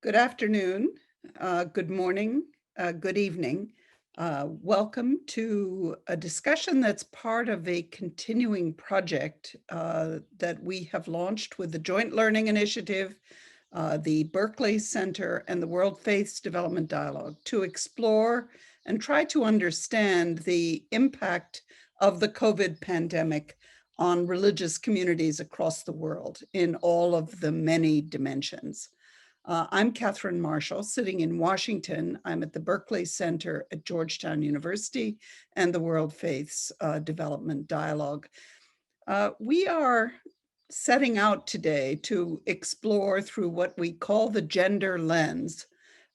Good afternoon, good morning, good evening. Welcome to a discussion that's part of a continuing project that we have launched with the Joint Learning Initiative, the Berkeley Center, and the World Faiths Development Dialogue to explore and try to understand the impact of the COVID pandemic on religious communities across the world in all of the many dimensions. I'm Catherine Marshall, sitting in Washington. I'm at the Berkeley Center at Georgetown University and the World Faiths Development Dialogue. We are setting out today to explore through what we call the gender lens,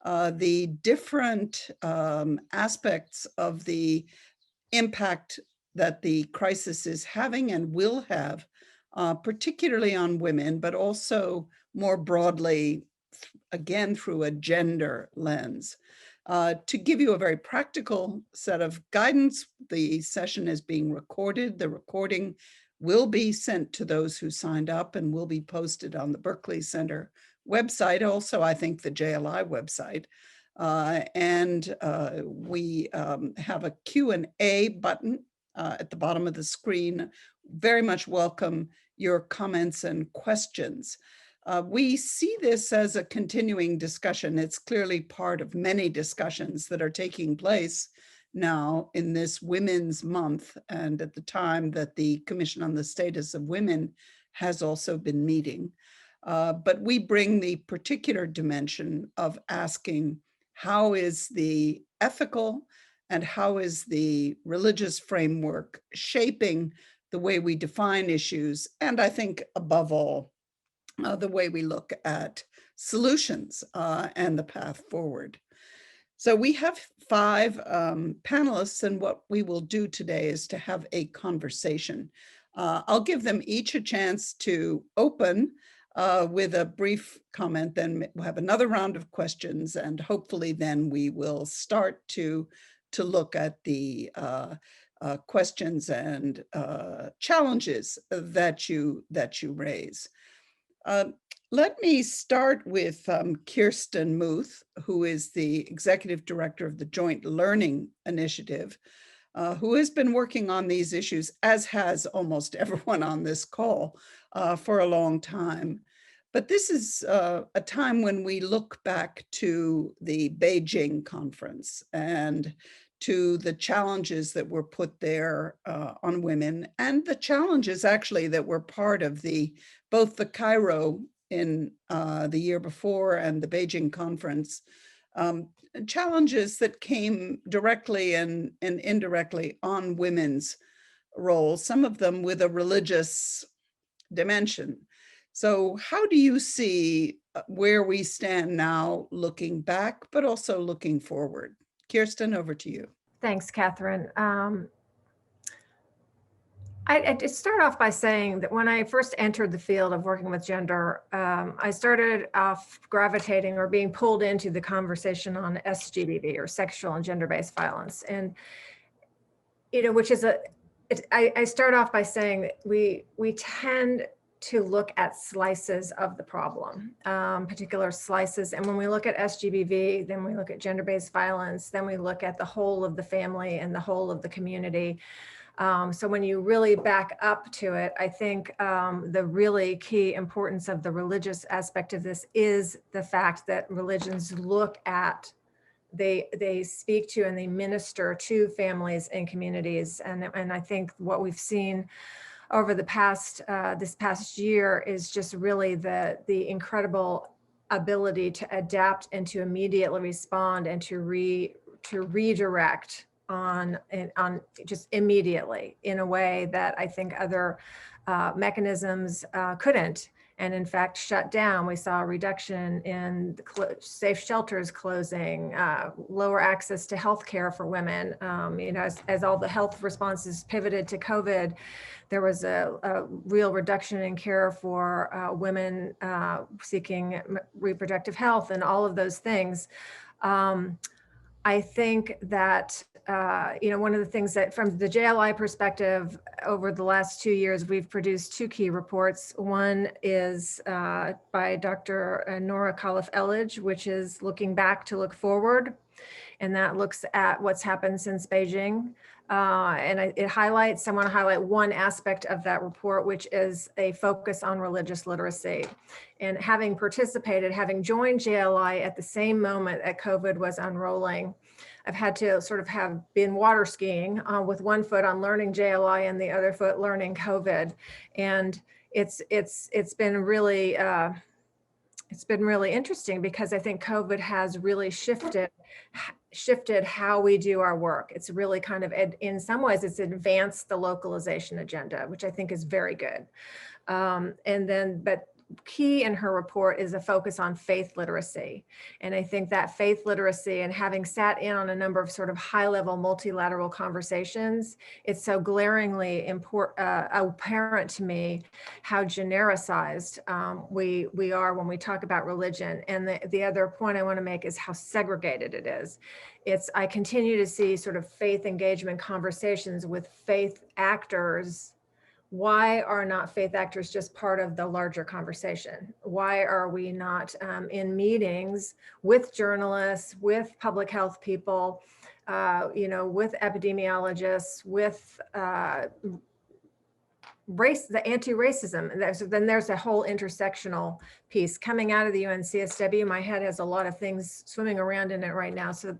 the different aspects of the impact that the crisis is having and will have, particularly on women, but also more broadly, again, through a gender lens. To give you a very practical set of guidance, the session is being recorded. The recording will be sent to those who signed up and will be posted on the Berkeley Center website, also I think the JLI website. We have a Q&A button at the bottom of the screen. Very much welcome your comments and questions. We see this as a continuing discussion. It's clearly part of many discussions that are taking place now in this Women's Month and at the time that the Commission on the Status of Women has also been meeting. But we bring the particular dimension of asking, how is the ethical and how is the religious framework shaping the way we define issues, and I think above all, the way we look at solutions and the path forward. So we have five panelists, and what we will do today is to have a conversation. I'll give them each a chance to open with a brief comment, then we'll have another round of questions, and hopefully then we will start to look at the questions and challenges that you raise. Let me start with Kirsten Muth, who is the Executive Director of the Joint Learning Initiative, who has been working on these issues, as has almost everyone on this call, for a long time. But this is a time when we look back to the Beijing conference and to the challenges that were put there on women, and the challenges actually that were part of both the Cairo in the year before and the Beijing conference, challenges that came directly and indirectly on women's roles, some of them with a religious dimension. So how do you see where we stand now, looking back, but also looking forward? Kirsten, over to you. Thanks, Catherine. I'd start off by saying that when I first entered the field of working with gender, I started off gravitating or being pulled into the conversation on SGBV, or sexual and gender-based violence. And, which is I start off by saying that we tend to look at slices of the problem, particular slices. And when we look at SGBV, then we look at gender-based violence, then we look at the whole of the family and the whole of the community. So when you really back up to it, I think the really key importance of the religious aspect of this is the fact that religions look at, they speak to and they minister to families and communities. And I think what we've seen over the past, this past year is just really the incredible ability to adapt and to immediately respond and to redirect on just immediately in a way that I think other mechanisms couldn't. And in fact, shut down. We saw a reduction in safe shelters closing, lower access to healthcare for women. As all the health responses pivoted to COVID, there was a real reduction in care for women seeking reproductive health and all of those things. I think that, one of the things that from the JLI perspective, over the last 2 years, we've produced 2 key reports. One is by Dr. Nora Khalaf-Elledge, which is looking back to look forward. And that looks at what's happened since Beijing. It highlights, I want to highlight one aspect of that report, which is a focus on religious literacy. And having participated, having joined JLI at the same moment that COVID was unrolling, I've had to sort of have been water skiing with one foot on learning JLI and the other foot learning COVID. And it's been really, it's been really interesting because I think COVID has really shifted how we do our work. It's really kind of, in some ways, it's advanced the localization agenda, which I think is very good. But key in her report is a focus on faith literacy. And I think that faith literacy, and having sat in on a number of sort of high-level multilateral conversations, it's so glaringly apparent to me how genericized we are when we talk about religion. And the other point I want to make is how segregated it is. I continue to see sort of faith engagement conversations with faith actors. Why are not faith actors just part of the larger conversation? Why are we not in meetings with journalists, with public health people, with epidemiologists, with the anti-racism? Then there's a whole intersectional piece coming out of the UNCSW. My head has a lot of things swimming around in it right now. So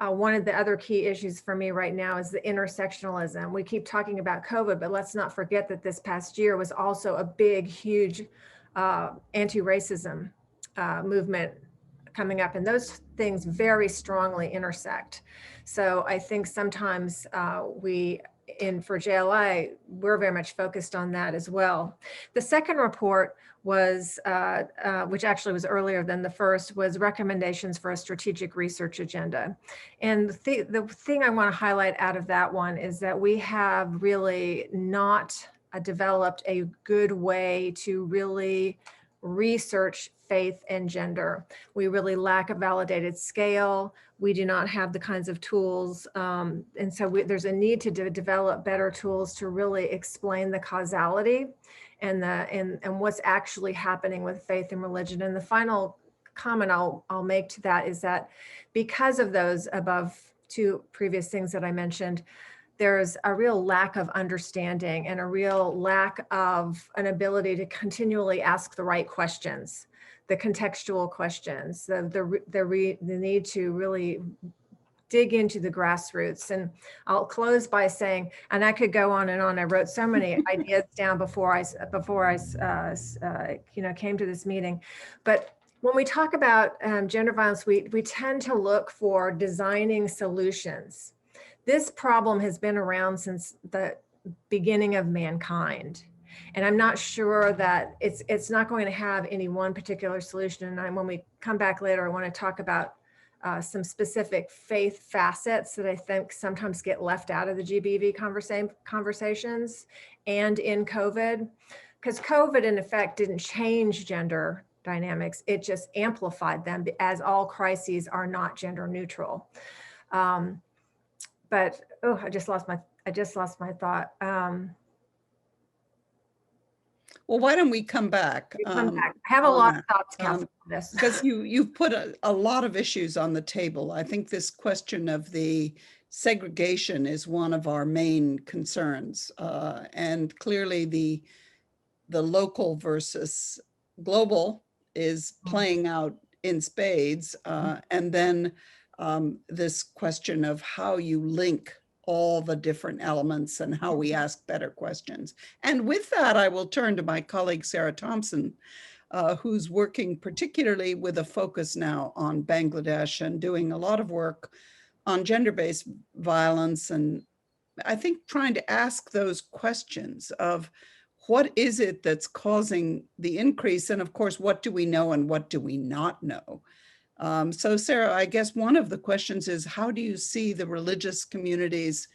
one of the other key issues for me right now is the intersectionalism. We keep talking about COVID, but let's not forget that this past year was also a big, huge anti-racism movement coming up, and those things very strongly intersect. So I think sometimes for JLI, we're very much focused on that as well. The second report was, which actually was earlier than the first, was recommendations for a strategic research agenda. And the thing I want to highlight out of that one is that we have really not developed a good way to really research faith and gender. We really lack a validated scale. We do not have the kinds of tools. And so there's a need to develop better tools to really explain the causality and what's actually happening with faith and religion. And the final comment I'll make to that is that because of those above 2 previous things that I mentioned, there's a real lack of understanding and a real lack of an ability to continually ask the right questions, the contextual questions, the need to really dig into the grassroots. And I'll close by saying, and I could go on and on. I wrote so many ideas down before I came to this meeting. But when we talk about gender violence, we tend to look for designing solutions. This problem has been around since the beginning of mankind. And I'm not sure that it's not going to have any one particular solution. And when we come back later, I want to talk about some specific faith facets that I think sometimes get left out of the GBV conversations and in COVID, because COVID in effect didn't change gender dynamics. It just amplified them, as all crises are not gender neutral. But I just lost my thought. Well, why don't we come back? I have a lot of thoughts, Catherine, on this. Because you've put a lot of issues on the table. I think this question of the segregation is one of our main concerns. And clearly the local versus global is playing out in spades. And then this question of how you link all the different elements and how we ask better questions. And with that, I will turn to my colleague, Sarah Thompson, who's working particularly with a focus now on Bangladesh and doing a lot of work on gender-based violence. And I think trying to ask those questions of what is it that's causing the increase? And of course, what do we know and what do we not know? So Sarah, I guess one of the questions is, how do you see the religious communities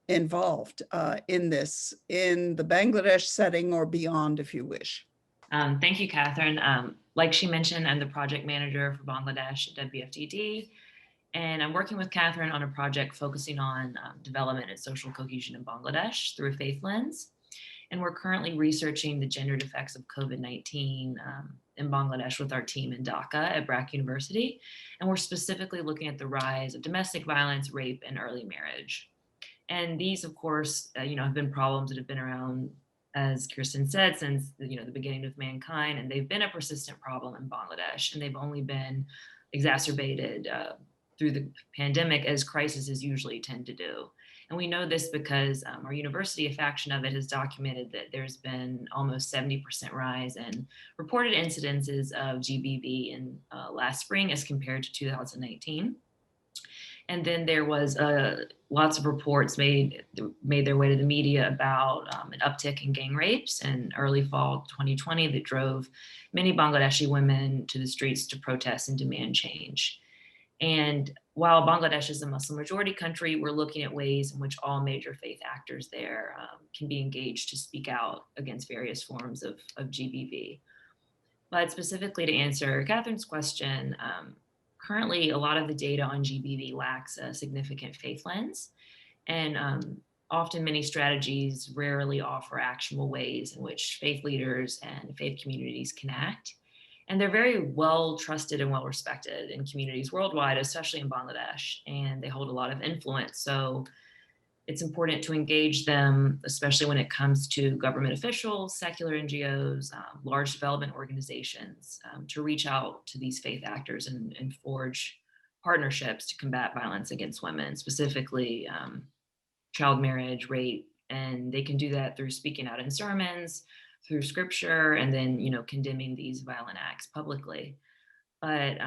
involved in this, in the Bangladesh setting or beyond, if you wish? Thank you, Catherine. Like she mentioned, I'm the project manager for Bangladesh at WFDD. And I'm working with Catherine on a project focusing on development and social cohesion in Bangladesh through a faith lens. And we're currently researching the gendered effects of COVID-19 in Bangladesh with our team in Dhaka at BRAC University. And we're specifically looking at the rise of domestic violence, rape, and early marriage. And these, of course, have been problems that have been around, as Kirsten said, since the beginning of mankind, and they've been a persistent problem in Bangladesh, and they've only been exacerbated through the pandemic, as crises usually tend to do. And we know this because our university, a faction of it, has documented that there's been almost 70% rise in reported incidences of GBV in last spring as compared to 2019. And then there was lots of reports made their way to the media about an uptick in gang rapes in early fall 2020 that drove many Bangladeshi women to the streets to protest and demand change. And while Bangladesh is a Muslim majority country, we're looking at ways in which all major faith actors there can be engaged to speak out against various forms of GBV. But specifically to answer Catherine's question, currently a lot of the data on GBV lacks a significant faith lens. And often many strategies rarely offer actionable ways in which faith leaders and faith communities can act. And they're very well trusted and well respected in communities worldwide, especially in Bangladesh, and they hold a lot of influence. So it's important to engage them, especially when it comes to government officials, secular NGOs, large development organizations, to reach out to these faith actors and forge partnerships to combat violence against women, specifically child marriage, rape. And they can do that through speaking out in sermons, through scripture, and then condemning these violent acts publicly. But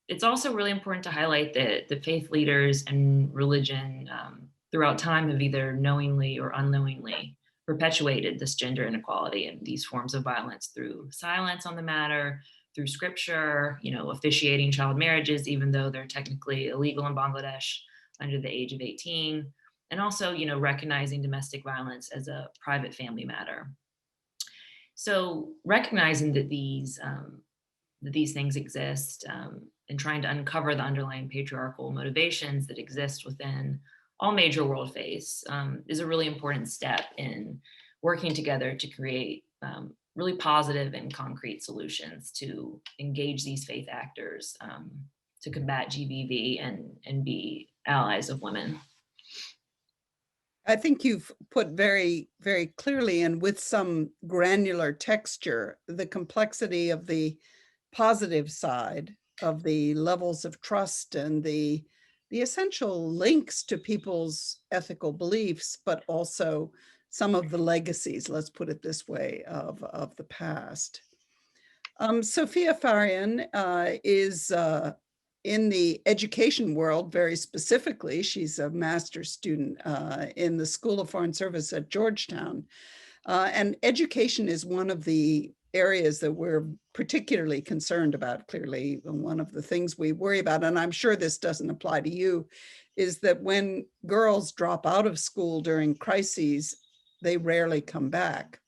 it's also really important to highlight that the faith leaders and religion throughout time have either knowingly or unknowingly perpetuated this gender inequality and these forms of violence through silence on the matter, through scripture, officiating child marriages, even though they're technically illegal in Bangladesh under the age of 18, and also, recognizing domestic violence as a private family matter. So recognizing that these things exist and trying to uncover the underlying patriarchal motivations that exist within all major world faiths is a really important step in working together to create really positive and concrete solutions to engage these faith actors to combat GBV and be allies of women. I think you've put very, very clearly and with some granular texture, the complexity of the positive side of the levels of trust and the essential links to people's ethical beliefs, but also some of the legacies, let's put it this way, of the past. Sophia Farian is in the education world, very specifically. She's a master's student in the School of Foreign Service at Georgetown. And education is one of the areas that we're particularly concerned about. Clearly, one of the things we worry about, and I'm sure this doesn't apply to you, is that when girls drop out of school during crises, they rarely come back.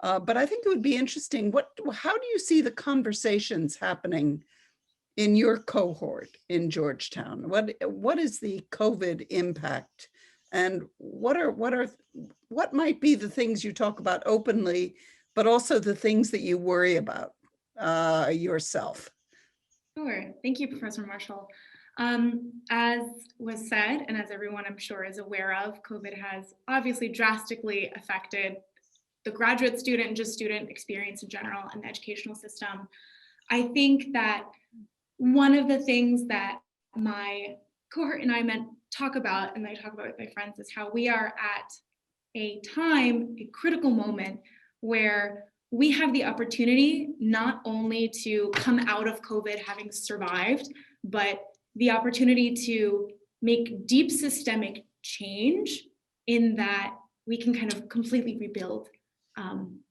But I think it would be interesting, how do you see the conversations happening in your cohort in Georgetown? What is the COVID impact, and what might be the things you talk about openly, but also the things that you worry about yourself? Sure. Thank you, Professor Marshall. As was said, and as everyone I'm sure is aware of, COVID has obviously drastically affected the graduate student and just student experience in general and the educational system. I think that one of the things that my cohort and I talk about, and I talk about with my friends, is how we are at a critical moment where we have the opportunity not only to come out of COVID having survived, but the opportunity to make deep systemic change in that we can kind of completely rebuild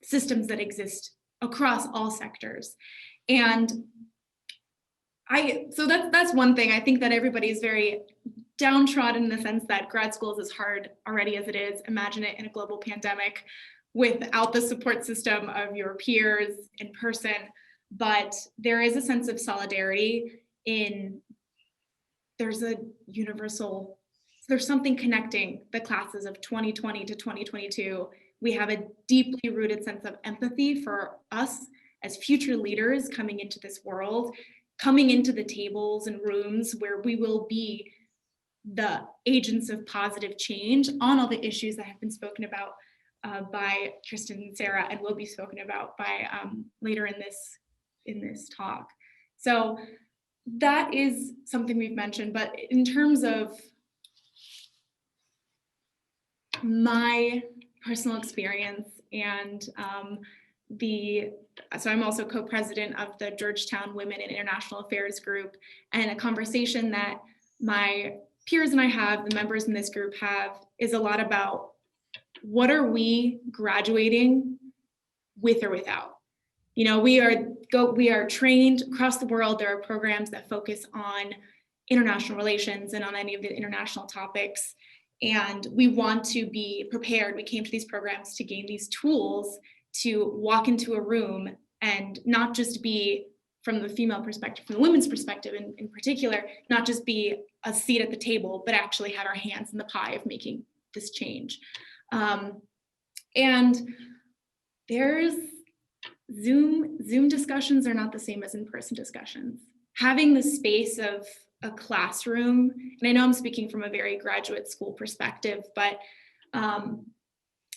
systems that exist across all sectors. And so that's one thing. I think that everybody is very downtrodden in the sense that grad school is as hard already as it is. Imagine it in a global pandemic without the support system of your peers in person. But there is a sense of solidarity in there's a universal, there's something connecting the classes of 2020 to 2022. We have a deeply rooted sense of empathy for us as future leaders coming into this world, coming into the tables and rooms where we will be the agents of positive change on all the issues that have been spoken about by Tristan and Sarah, and will be spoken about by later in this talk. So that is something we've mentioned, but in terms of my personal experience and so I'm also co-president of the Georgetown Women in International Affairs group, and a conversation that my peers and I have, the members in this group have, is a lot about what are we graduating with or without? You know, we are trained across the world. There are programs that focus on international relations and on any of the international topics. And we want to be prepared. We came to these programs to gain these tools to walk into a room and not just be, from the female perspective, from the women's perspective in particular, not just be a seat at the table, but actually have our hands in the pie of making this change. And there's Zoom discussions are not the same as in-person discussions. Having the space of a classroom, and I know I'm speaking from a very graduate school perspective, but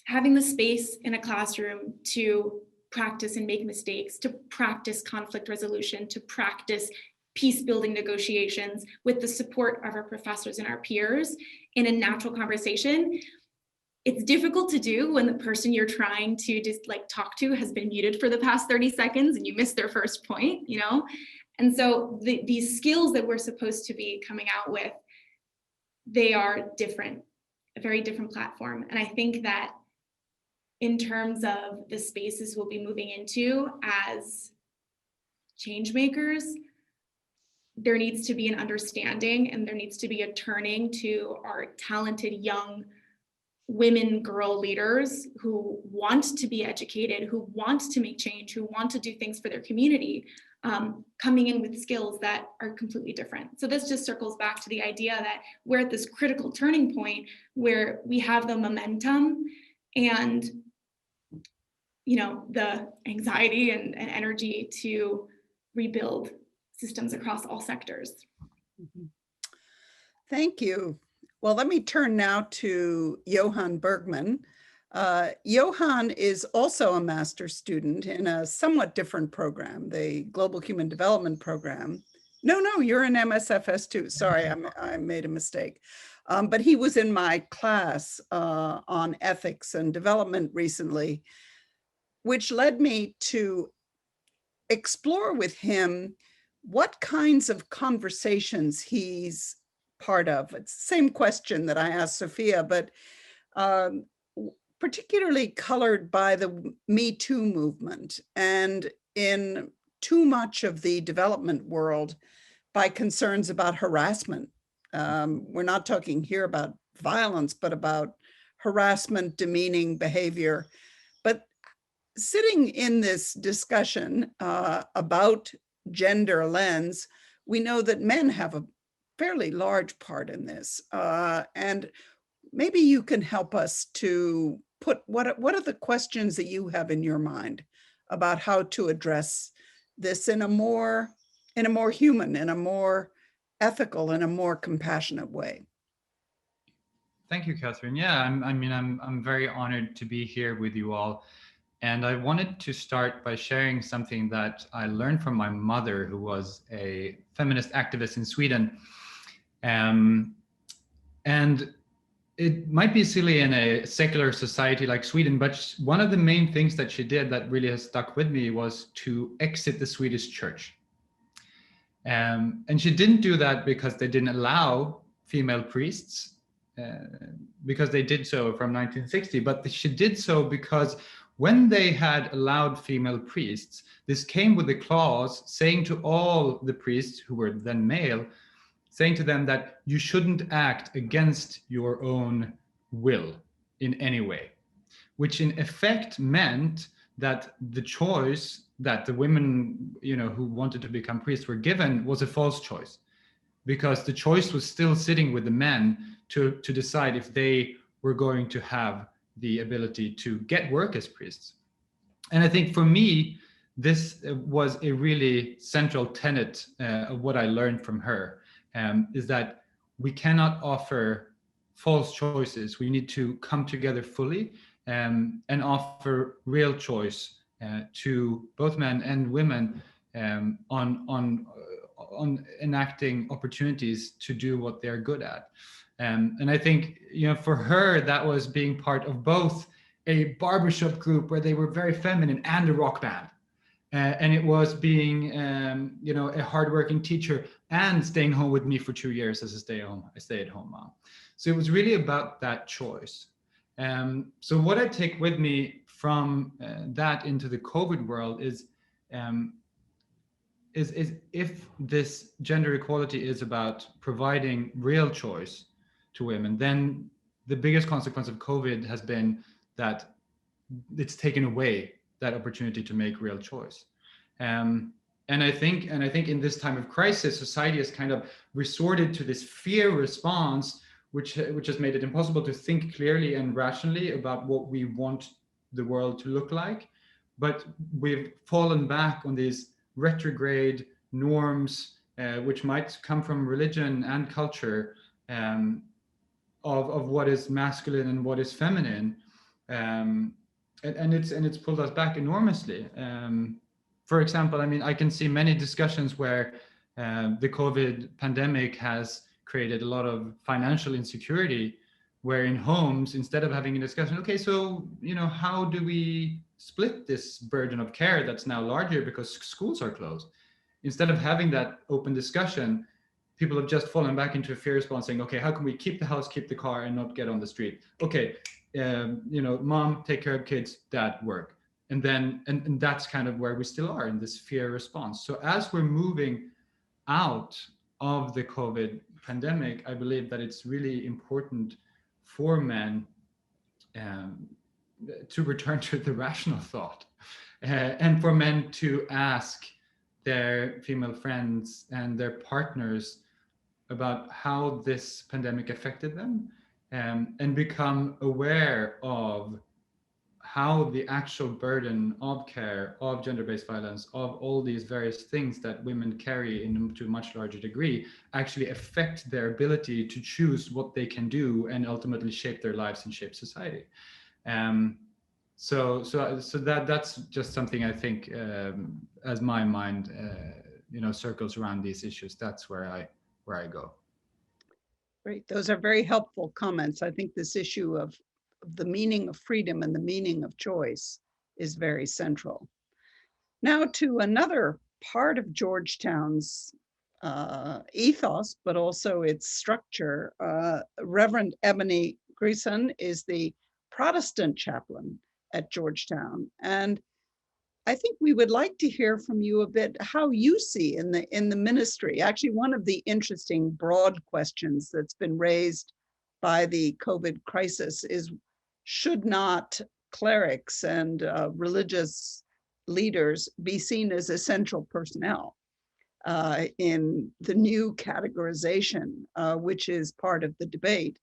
having the space in a classroom to practice and make mistakes, to practice conflict resolution, to practice peace-building negotiations with the support of our professors and our peers in a natural conversation. It's difficult to do when the person you're trying to just like talk to has been muted for the past 30 seconds and you missed their first point, you know? And so these skills that we're supposed to be coming out with, they are different, a very different platform. And I think that in terms of the spaces we'll be moving into as change makers, there needs to be an understanding and there needs to be a turning to our talented young women, girl leaders who want to be educated, who want to make change, who want to do things for their community, coming in with skills that are completely different. So this just circles back to the idea that we're at this critical turning point where we have the momentum and, you know, the anxiety and energy to rebuild systems across all sectors. Thank you. Well, let me turn now to Johan Bergman. Johan is also a master's student in a somewhat different program, the Global Human Development Program. No, you're in MSFS too. Sorry, I made a mistake. But he was in my class on ethics and development recently, which led me to explore with him what kinds of conversations he's part of. It's the same question that I asked Sophia, but particularly colored by the Me Too movement, and in too much of the development world by concerns about harassment. We're not talking here about violence, but about harassment, demeaning behavior. But sitting in this discussion about gender lens, we know that men have a fairly large part in this. And maybe you can help us to put, what are the questions that you have in your mind about how to address this in a more human, in a more ethical, in a more compassionate way? Thank you, Catherine. Yeah, I'm very honored to be here with you all. And I wanted to start by sharing something that I learned from my mother, who was a feminist activist in Sweden. And it might be silly in a secular society like Sweden, but one of the main things that she did that really has stuck with me was to exit the Swedish church. And she didn't do that because they didn't allow female priests, because they did so from 1960, but she did so because when they had allowed female priests, this came with a clause saying to all the priests who were then male, saying to them that you shouldn't act against your own will in any way, which in effect meant that the choice that the women, who wanted to become priests were given was a false choice. because the choice was still sitting with the men to decide if they were going to have the ability to get work as priests. And I think for me, this was a really central tenet of what I learned from her, is that we cannot offer false choices. We need to come together fully and offer real choice to both men and women on enacting opportunities to do what they're good at. And I think, for her, that was being part of both a barbershop group where they were very feminine and a rock band. And it was being, a hardworking teacher and staying home with me for 2 years as a stay-at-home mom. So it was really about that choice. So what I take with me from that into the COVID world is if this gender equality is about providing real choice to women, then the biggest consequence of COVID has been that it's taken away that opportunity to make real choice. And I think in this time of crisis, society has kind of resorted to this fear response, which has made it impossible to think clearly and rationally about what we want the world to look like. But we've fallen back on these retrograde norms, which might come from religion and culture, of what is masculine and what is feminine. And it's pulled us back enormously. For example, I can see many discussions where the COVID pandemic has created a lot of financial insecurity, where in homes, instead of having a discussion, okay, so how do we split this burden of care that's now larger because schools are closed? Instead of having that open discussion, people have just fallen back into a fear response, saying, okay, how can we keep the house, keep the car, and not get on the street? Okay, mom, take care of kids, dad, work. And then, and that's kind of where we still are in this fear response. So as we're moving out of the COVID pandemic, I believe that it's really important for men to return to the rational thought, and for men to ask their female friends and their partners about how this pandemic affected them, and become aware of how the actual burden of care, of gender-based violence, of all these various things that women carry to a much larger degree actually affect their ability to choose what they can do and ultimately shape their lives and shape society. So that's just something I think, as my mind circles around these issues, that's where I go. Great. Those are very helpful comments. I think this issue of the meaning of freedom and the meaning of choice is very central. Now to another part of Georgetown's ethos, but also its structure. Reverend Ebony Greason is the Protestant chaplain at Georgetown. And I think we would like to hear from you a bit how you see in the ministry. Actually, one of the interesting broad questions that's been raised by the COVID crisis is, should not clerics and religious leaders be seen as essential personnel in the new categorization, which is part of the debate?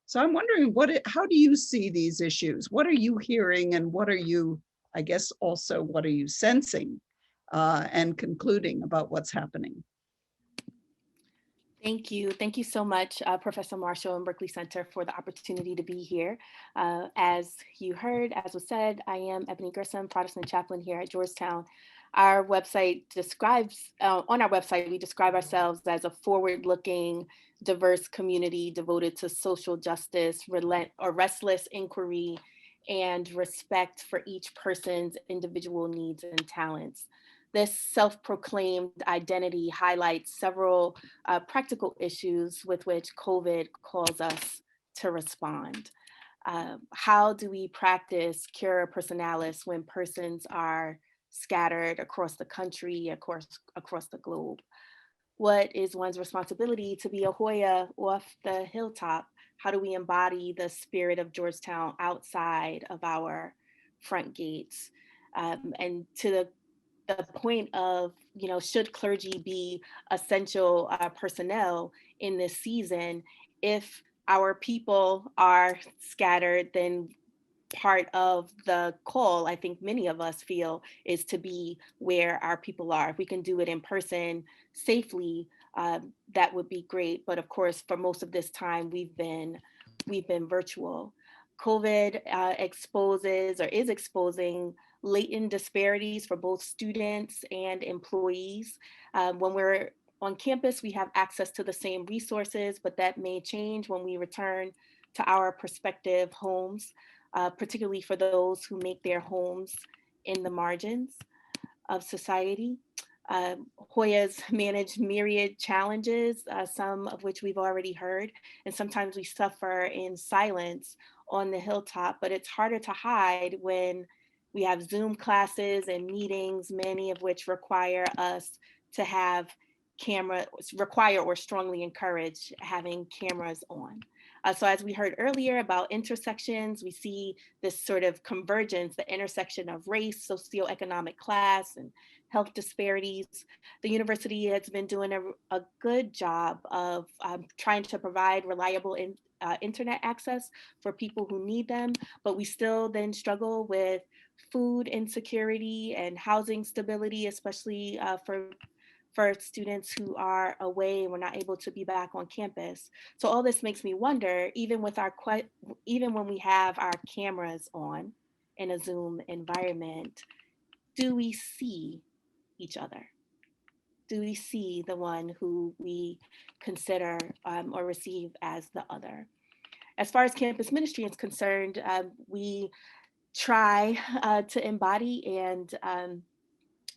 So I'm wondering, how do you see these issues? What are you hearing, and what are you, I guess, also what are you sensing and concluding about what's happening? Thank you. Thank you so much, Professor Marshall and Berkeley Center, for the opportunity to be here. As you heard, as was said, I am Ebony Greason, Protestant chaplain here at Georgetown. Our website describes, on our website, we describe ourselves as a forward-looking, diverse community devoted to social justice, restless inquiry, and respect for each person's individual needs and talents. This self-proclaimed identity highlights several practical issues with which COVID calls us to respond. How do we practice cura personalis when persons are scattered across the country, across the globe? What is one's responsibility to be a Hoya off the hilltop? How do we embody the spirit of Georgetown outside of our front gates? And to the the point of, should clergy be essential personnel in this season? If our people are scattered, then part of the call, I think many of us feel, is to be where our people are. If we can do it in person safely, that would be great. But of course, for most of this time, we've been virtual. COVID exposes or is exposing latent disparities for both students and employees. When we're on campus, we have access to the same resources, but that may change when we return to our prospective homes, particularly for those who make their homes in the margins of society. Hoyas manage myriad challenges, some of which we've already heard, and sometimes we suffer in silence on the hilltop, but it's harder to hide when we have Zoom classes and meetings, many of which require us to have require or strongly encourage having cameras on. So as we heard earlier about intersections, we see this sort of convergence, the intersection of race, socioeconomic class, and health disparities. The university has been doing a good job of trying to provide reliable internet access for people who need them, but we still then struggle with food insecurity and housing stability, especially for students who are away and we're not able to be back on campus. So all this makes me wonder, even when we have our cameras on in a Zoom environment, do we see each other? Do we see the one who we consider or receive as the other? As far as campus ministry is concerned, we try to embody and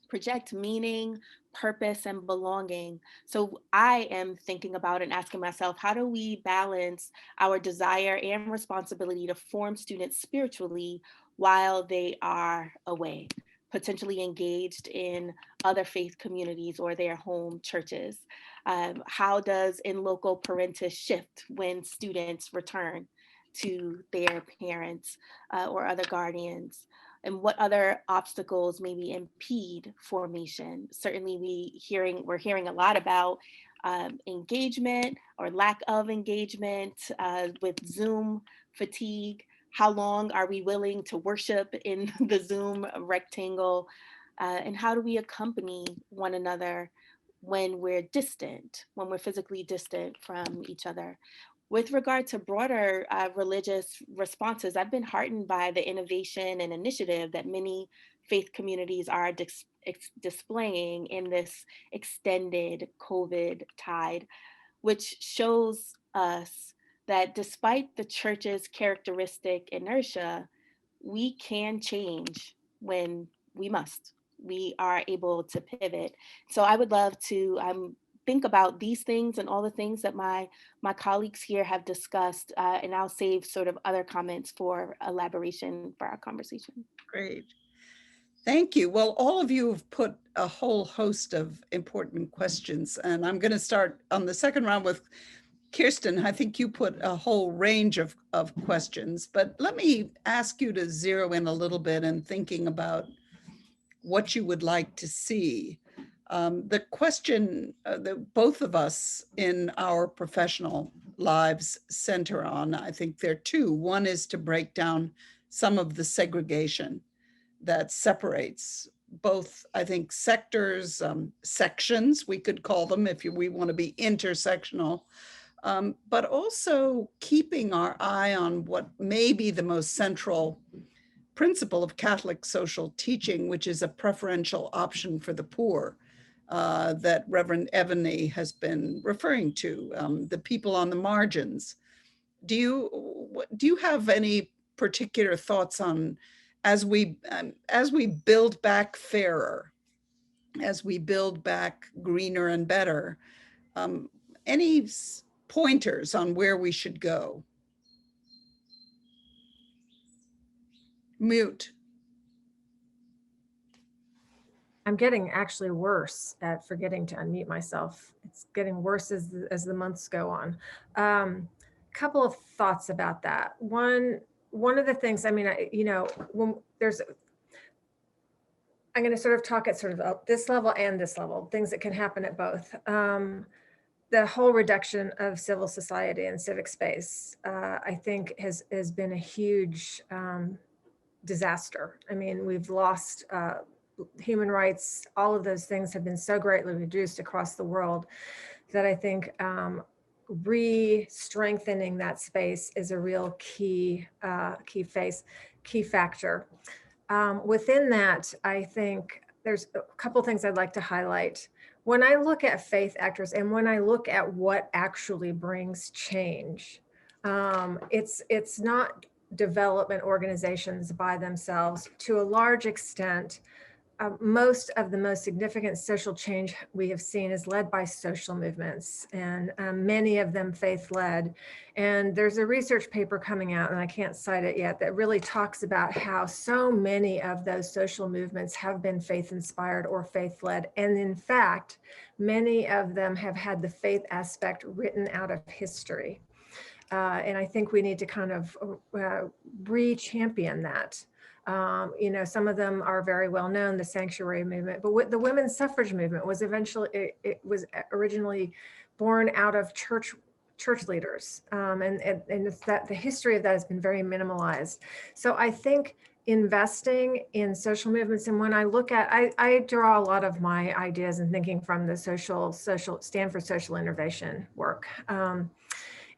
project meaning, purpose, and belonging. So I am thinking about and asking myself, how do we balance our desire and responsibility to form students spiritually while they are away, potentially engaged in other faith communities or their home churches? How does in loco parentis shift when students return to their parents or other guardians? And what other obstacles maybe impede formation? Certainly we're hearing a lot about engagement or lack of engagement with Zoom fatigue. How long are we willing to worship in the Zoom rectangle? And how do we accompany one another when we're distant, when we're physically distant from each other? With regard to broader religious responses, I've been heartened by the innovation and initiative that many faith communities are displaying in this extended COVID tide, which shows us that despite the church's characteristic inertia, we can change when we must. We are able to pivot. So I would love to think about these things and all the things that my colleagues here have discussed, and I'll save sort of other comments for elaboration for our conversation. Great. Thank you. Well, all of you have put a whole host of important questions, and I'm going to start on the second round with Kirsten. I think you put a whole range of questions, but let me ask you to zero in a little bit in thinking about what you would like to see. The question that both of us in our professional lives center on, I think there are two. One is to break down some of the segregation that separates both, I think, sectors, sections, we could call them if we want to be intersectional, but also keeping our eye on what may be the most central principle of Catholic social teaching, which is a preferential option for the poor, that Reverend Evany has been referring to, the people on the margins. Do you have any particular thoughts on, as we build back fairer, as we build back greener and better, any pointers on where we should go? Mute. I'm getting actually worse at forgetting to unmute myself. It's getting worse as the months go on. Couple of thoughts about that. One of the things, I mean, when I'm going to sort of talk at sort of this level and this level, things that can happen at both. The whole reduction of civil society and civic space, I think has been a huge disaster. I mean, we've lost human rights, all of those things have been so greatly reduced across the world that I think re-strengthening that space is a real key factor. Within that, I think there's a couple things I'd like to highlight. When I look at faith actors and when I look at what actually brings change, it's not development organizations by themselves. To a large extent, most of the most significant social change we have seen is led by social movements, and many of them faith-led. And there's a research paper coming out, and I can't cite it yet, that really talks about how so many of those social movements have been faith-inspired or faith-led. And in fact, many of them have had the faith aspect written out of history. And I think we need to kind of re-champion that. You know, some of them are very well known, the sanctuary movement, but the women's suffrage movement was eventually, it was originally born out of church leaders. And it's that the history of that has been very minimalized. So I think investing in social movements, and when I look at, I draw a lot of my ideas and thinking from the Stanford social innovation work.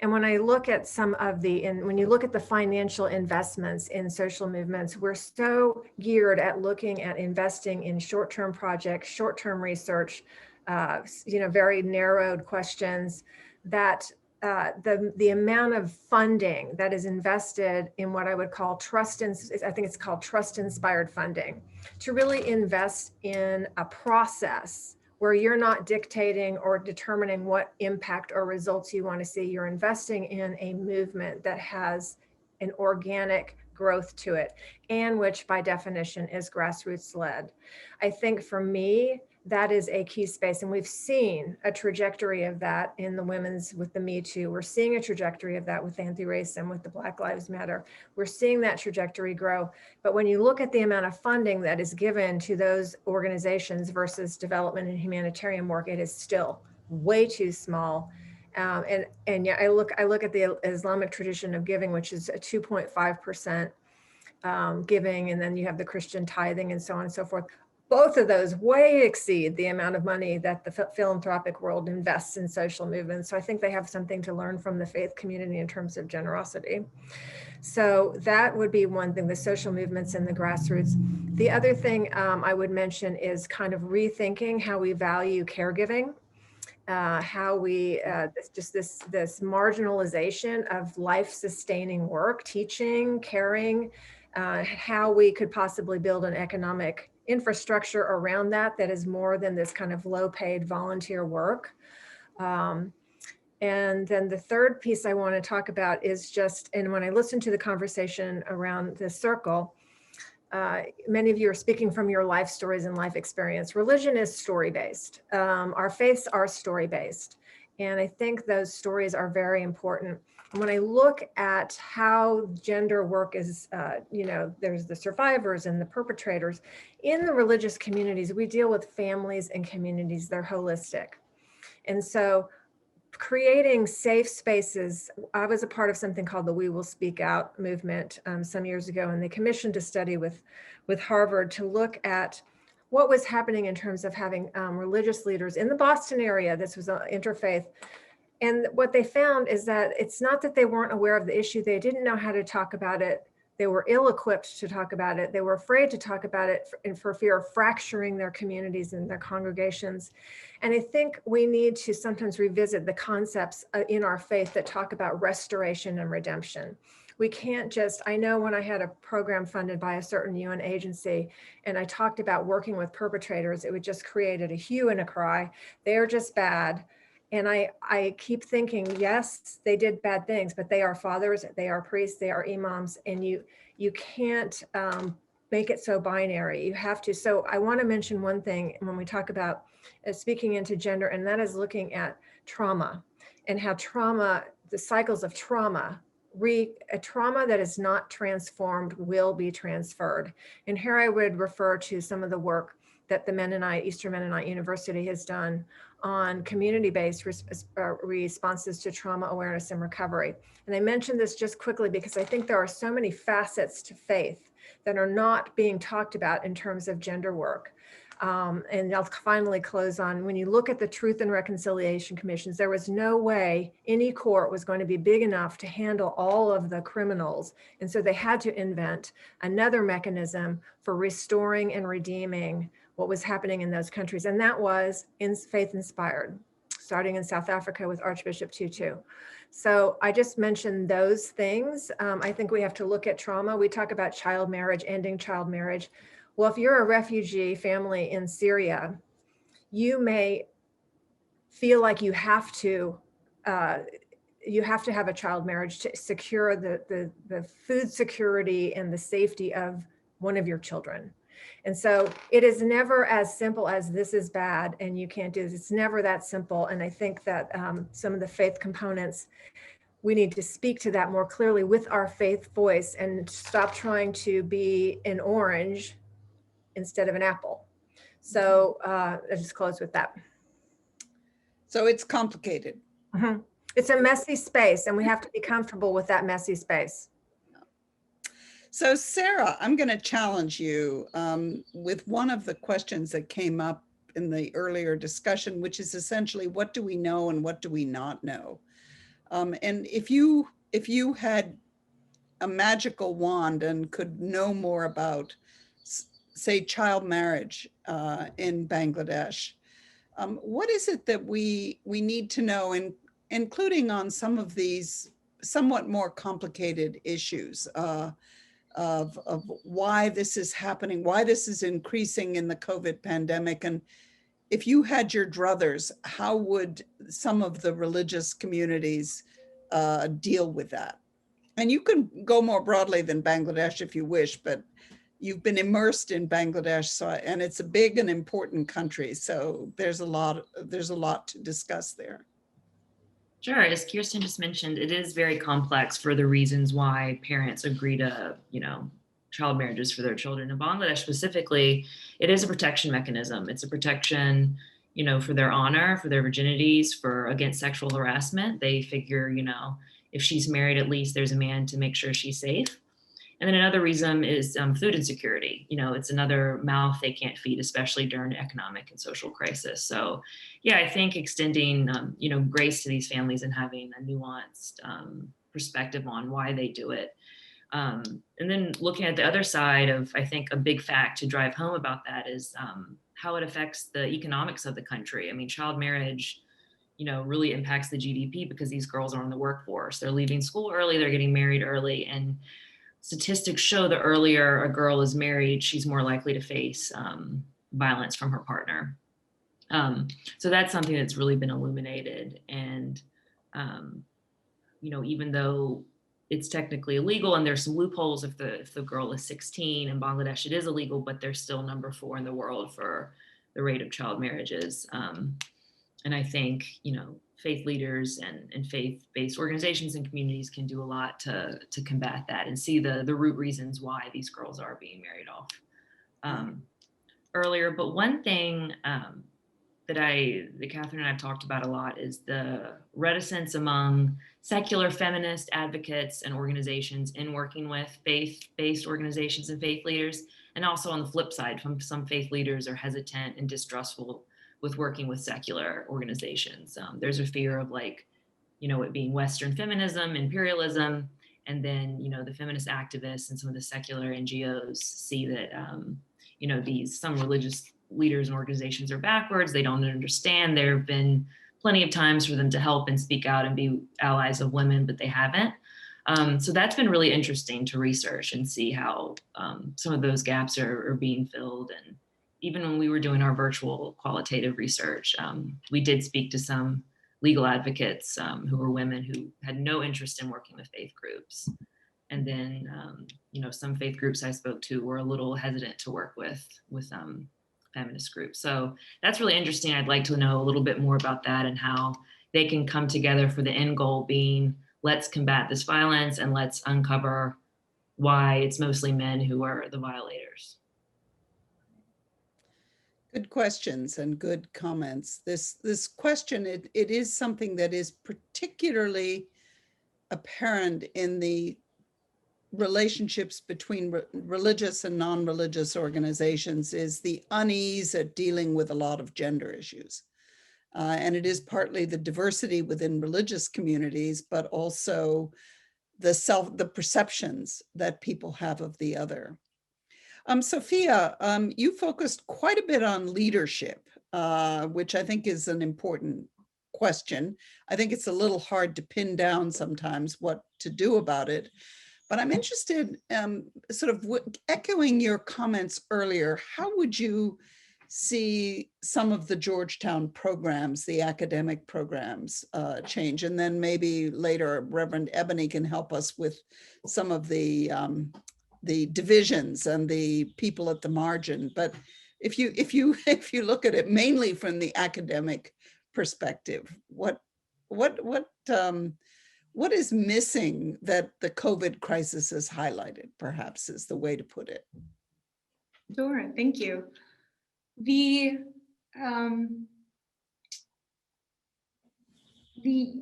And when I look at some of when you look at the financial investments in social movements, we're so geared at looking at investing in short-term projects, short-term research, you know, very narrowed questions, that the amount of funding that is invested in what I would call I think it's called trust-inspired funding, to really invest in a process where you're not dictating or determining what impact or results you want to see. You're investing in a movement that has an organic growth to it, and which by definition is grassroots led. I think for me, that is a key space. And we've seen a trajectory of that in the women's with the Me Too. We're seeing a trajectory of that with anti-racism, with the Black Lives Matter. We're seeing that trajectory grow. But when you look at the amount of funding that is given to those organizations versus development and humanitarian work, it is still way too small. And yeah, I look at the Islamic tradition of giving, which is a 2.5% giving, and then you have the Christian tithing and so on and so forth. Both of those way exceed the amount of money that the philanthropic world invests in social movements. So I think they have something to learn from the faith community in terms of generosity. So that would be one thing, the social movements and the grassroots. The other thing I would mention is kind of rethinking how we value caregiving, how we, this marginalization of life-sustaining work, teaching, caring, how we could possibly build an economic infrastructure around that is more than this kind of low-paid volunteer work. And then the third piece I want to talk about is just, and when I listen to the conversation around this circle, many of you are speaking from your life stories and life experience. Religion is story-based. Our faiths are story-based. And I think those stories are very important. And when I look at how gender work is, you know, there's the survivors and the perpetrators. In the religious communities, we deal with families and communities, they're holistic. And so creating safe spaces, I was a part of something called the We Will Speak Out movement some years ago, and they commissioned a study with Harvard to look at what was happening in terms of having religious leaders in the Boston area. This was interfaith. And what they found is that it's not that they weren't aware of the issue, they didn't know how to talk about it. They were ill-equipped to talk about it. They were afraid to talk about it for fear of fracturing their communities and their congregations. And I think we need to sometimes revisit the concepts in our faith that talk about restoration and redemption. We can't just, I know when I had a program funded by a certain UN agency and I talked about working with perpetrators, it would just created a hue and a cry. They're just bad. And I keep thinking, yes, they did bad things, but they are fathers, they are priests, they are imams, and you can't make it so binary. You have to. So I want to mention one thing when we talk about speaking into gender, and that is looking at trauma and how trauma, the cycles of trauma a trauma that is not transformed will be transferred. And here I would refer to some of the work that the Eastern Mennonite University has done on community-based responses to trauma awareness and recovery. And I mention this just quickly because I think there are so many facets to faith that are not being talked about in terms of gender work. And I'll finally close on, when you look at the Truth and Reconciliation Commissions, there was no way any court was going to be big enough to handle all of the criminals. And so they had to invent another mechanism for restoring and redeeming what was happening in those countries. And that was faith-inspired, starting in South Africa with Archbishop Tutu. So I just mentioned those things. I think we have to look at trauma. We talk about child marriage, ending child marriage. Well, if you're a refugee family in Syria, you may feel like you have to have a child marriage to secure the food security and the safety of one of your children. And so it is never as simple as this is bad and you can't do this. It's never that simple. And I think that some of the faith components, we need to speak to that more clearly with our faith voice and stop trying to be an orange instead of an apple. So I just close with that. So it's complicated. Mm-hmm. It's a messy space and we have to be comfortable with that messy space. So Sarah, I'm going to challenge you with one of the questions that came up in the earlier discussion, which is essentially, what do we know and what do we not know? And if you had a magical wand and could know more about, say, child marriage in Bangladesh, what is it that we need to know, including on some of these somewhat more complicated issues of why this is happening, why this is increasing in the COVID pandemic? And if you had your druthers, how would some of the religious communities deal with that? And you can go more broadly than Bangladesh if you wish, but you've been immersed in Bangladesh, and it's a big and important country. So there's a lot to discuss there. Sure, as Kirsten just mentioned, it is very complex for the reasons why parents agree to, child marriages for their children. In Bangladesh specifically, it is a protection mechanism. It's a protection, for their honor, for their virginities, against sexual harassment. They figure, if she's married, at least there's a man to make sure she's safe. And then another reason is food insecurity. It's another mouth they can't feed, especially during economic and social crisis. So yeah, I think extending, grace to these families and having a nuanced perspective on why they do it. And then looking at the other side of, I think a big fact to drive home about that is how it affects the economics of the country. I mean, child marriage, really impacts the GDP because these girls are in the workforce. They're leaving school early, they're getting married early, and statistics show the earlier a girl is married, she's more likely to face violence from her partner. So that's something that's really been illuminated. And, even though it's technically illegal and there's some loopholes if the girl is 16, in Bangladesh it is illegal, but they're still number 4 in the world for the rate of child marriages. And I think, faith leaders and faith-based organizations and communities can do a lot to combat that and see the root reasons why these girls are being married off earlier. But one thing that Catherine and I've talked about a lot is the reticence among secular feminist advocates and organizations in working with faith-based organizations and faith leaders. And also on the flip side, some faith leaders are hesitant and distrustful with working with secular organizations. There's a fear of it being Western feminism, imperialism, and then, the feminist activists and some of the secular NGOs see that, some religious leaders and organizations are backwards. They don't understand. There have been plenty of times for them to help and speak out and be allies of women, but they haven't. So that's been really interesting to research and see how some of those gaps are being filled. And even when we were doing our virtual qualitative research, we did speak to some legal advocates who were women who had no interest in working with faith groups. And then, some faith groups I spoke to were a little hesitant to work with feminist groups. So that's really interesting. I'd like to know a little bit more about that and how they can come together for the end goal being let's combat this violence and let's uncover why it's mostly men who are the violators. Good questions and good comments. This question, it is something that is particularly apparent in the relationships between religious and non-religious organizations, is the unease at dealing with a lot of gender issues. And it is partly the diversity within religious communities, but also the perceptions that people have of the other. Sophia, you focused quite a bit on leadership, which I think is an important question. I think it's a little hard to pin down sometimes what to do about it. But I'm interested, sort of echoing your comments earlier, how would you see some of the Georgetown programs, the academic programs, change? And then maybe later Reverend Ebony can help us with some of the divisions and the people at the margin. But if you look at it mainly from the academic perspective, what is missing that the COVID crisis has highlighted, perhaps, is the way to put it? Sure, thank you. The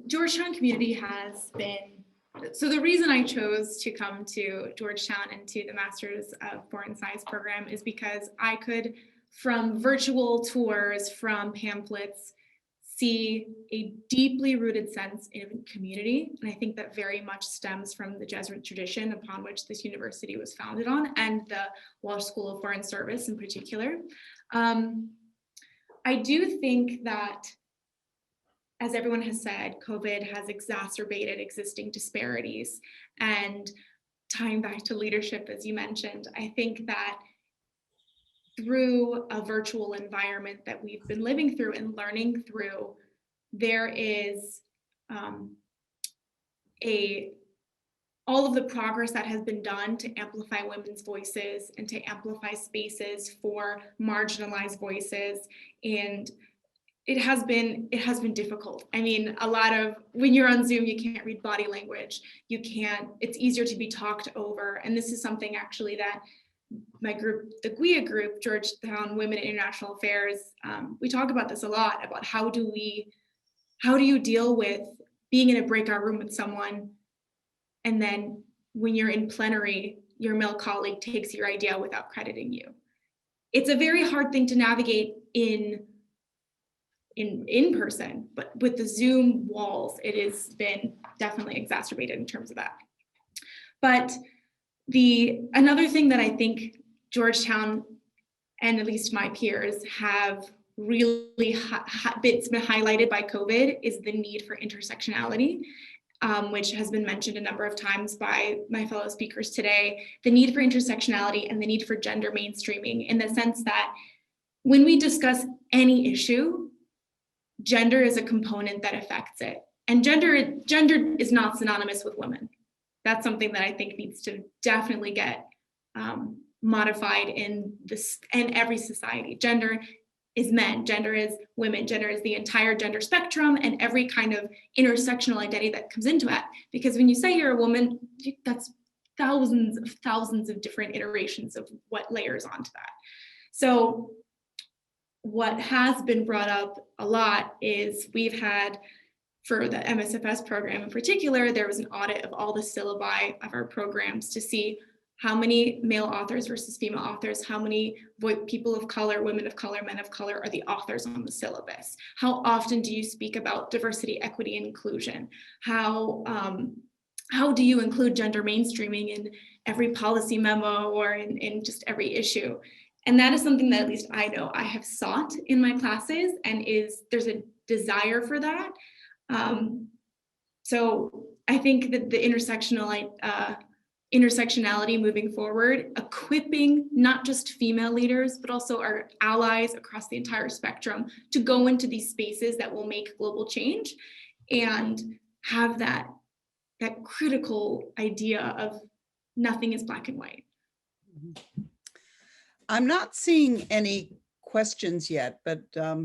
Georgetown community has been, so the reason I chose to come to Georgetown and to the Masters of Foreign Science program is because I could, from virtual tours, from pamphlets, see a deeply rooted sense in community. And I think that very much stems from the Jesuit tradition upon which this university was founded on, and the Walsh School of Foreign Service in particular. I do think that, as everyone has said, COVID has exacerbated existing disparities. And tying back to leadership, as you mentioned, I think that through a virtual environment that we've been living through and learning through, there is all of the progress that has been done to amplify women's voices and to amplify spaces for marginalized voices. And it has been difficult. I mean, a lot of, when you're on Zoom, you can't read body language. It's easier to be talked over. And this is something actually that my group, the GWIA group, Georgetown Women in International Affairs, we talk about this a lot, about how do you deal with being in a breakout room with someone, and then when you're in plenary, your male colleague takes your idea without crediting you. It's a very hard thing to navigate in person, but with the Zoom walls, it has been definitely exacerbated in terms of that. But another thing that I think Georgetown, and at least my peers, have really been highlighted by COVID is the need for intersectionality, which has been mentioned a number of times by my fellow speakers today. The need for intersectionality and the need for gender mainstreaming, in the sense that when we discuss any issue, gender is a component that affects it. And gender is not synonymous with women. That's something that I think needs to definitely get modified in every society. Gender is men, gender is women, gender is the entire gender spectrum and every kind of intersectional identity that comes into it. Because when you say you're a woman, that's thousands of different iterations of what layers onto that. So what has been brought up a lot is we've had, for the MSFS program in particular, there was an audit of all the syllabi of our programs to see how many male authors versus female authors, how many people of color, women of color, men of color are the authors on the syllabus. How often do you speak about diversity, equity, and inclusion? How do you include gender mainstreaming in every policy memo or in just every issue? And that is something that at least I know I have sought in my classes, and there's a desire for that. So I think that the intersectionality moving forward, equipping not just female leaders, but also our allies across the entire spectrum to go into these spaces that will make global change and have that critical idea of nothing is black and white. I'm not seeing any questions yet, but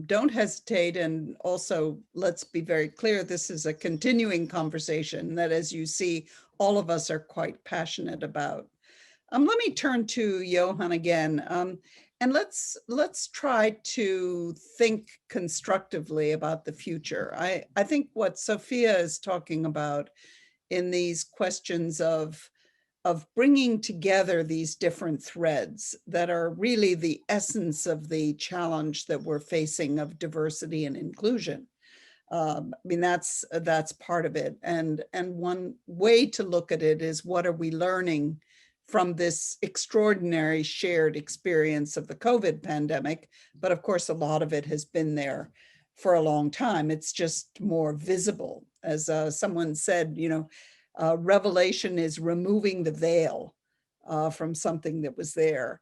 don't hesitate. And also, let's be very clear, this is a continuing conversation that, as you see, all of us are quite passionate about. Let me turn to Johan again, and let's try to think constructively about the future. I think what Sophia is talking about in these questions of bringing together these different threads that are really the essence of the challenge that we're facing of diversity and inclusion. I mean, that's part of it. And one way to look at it is, what are we learning from this extraordinary shared experience of the COVID pandemic? But of course, a lot of it has been there for a long time. It's just more visible. As someone said, revelation is removing the veil from something that was there.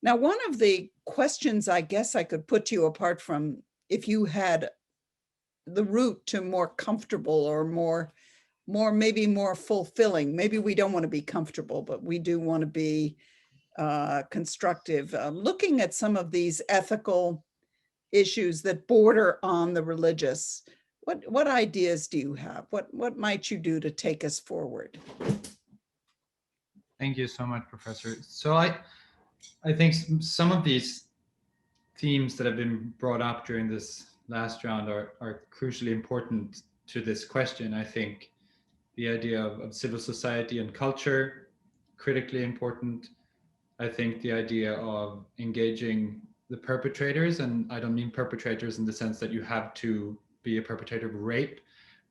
Now, one of the questions I guess I could put to you, apart from if you had the route to more comfortable or maybe more fulfilling, maybe we don't want to be comfortable, but we do want to be constructive. Looking at some of these ethical issues that border on the religious, what ideas do you have? What might you do to take us forward? Thank you so much, Professor. So I think some of these themes that have been brought up during this last round are crucially important to this question. I think the idea of civil society and culture, critically important. I think the idea of engaging the perpetrators, and I don't mean perpetrators in the sense that you have to be a perpetrator of rape,